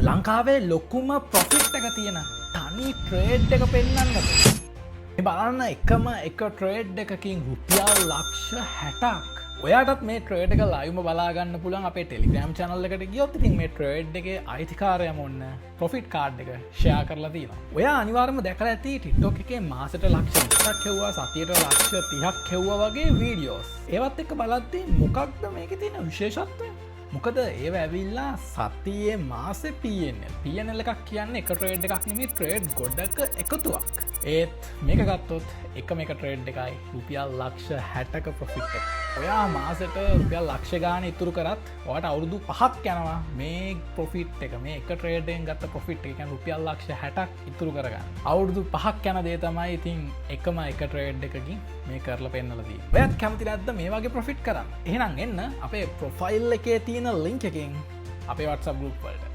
ලංකාවේ ලොකුම ප්‍රොෆිට් එක තියෙන තනි ට්‍රේඩ් එක පෙන්වන්නද බලන්න එකම එක ට්‍රේඩ් එකකින් රුපියල් ලක්ෂ 60ක් ඔයාටත් මේ ට්‍රේඩ් එක ලයිව්ම බලාගන්න පුළුවන් අපේ ටෙලිග්‍රෑම් channel එකට ගියොත් ඉතින් මේ ට්‍රේඩ් එකේ අයිතිකාරයම ඔන්න ප්‍රොෆිට් කාඩ් එක ෂෙයා කරලා තියෙනවා. ඔයා අනිවාර්යයෙන්ම දැකලා ඇති TikTok එකේ මාසෙට ලක්ෂ 20ක් හෙව්වා සතියට ලක්ෂ 30ක් හෙව්වා වගේ වීඩියෝස්. ඒවත් එක්ක බලද්දී මොකක්ද මේකේ තියෙන විශේෂත්වය? මොකද ඒව ඇවිල්ලා සතියේ මාසේ PNL එකක් කියන්නේ එක ට්‍රේඩ් එකක් නෙමෙයි ට්‍රේඩ් ගොඩක එකතුවක්. ඒත් මේක ගත්තොත් එකම එක ට්‍රේඩ් එකයි රුපියල් ලක්ෂ 60ක ප්‍රොෆිට් එක. ඔයා මාසෙට රුපියල් ලක්ෂ ගාන ඉතුරු කරත් ඔයාට අවුරුදු 5ක් යනවා මේ ප්‍රොෆිට් එක මේ එක ට්‍රේඩ් එකෙන් ගත්ත ප්‍රොෆිට් එක කියන්නේ රුපියල් ලක්ෂ 60ක් ඉතුරු කරගන්න. අවුරුදු 5ක් යන දේ තමයි ඉතින් එකම එක ට්‍රේඩ් එකකින් මේ කරලා පෙන්නලා තියෙන්නේ. ඔයත් කැමති නැද්ද මේ වගේ ප්‍රොෆිට් කරන්න? එහෙනම් එන්න අපේ ප්‍රොෆයිල් එකේ තියෙන ලින්ක් එකෙන් අපේ WhatsApp group වලට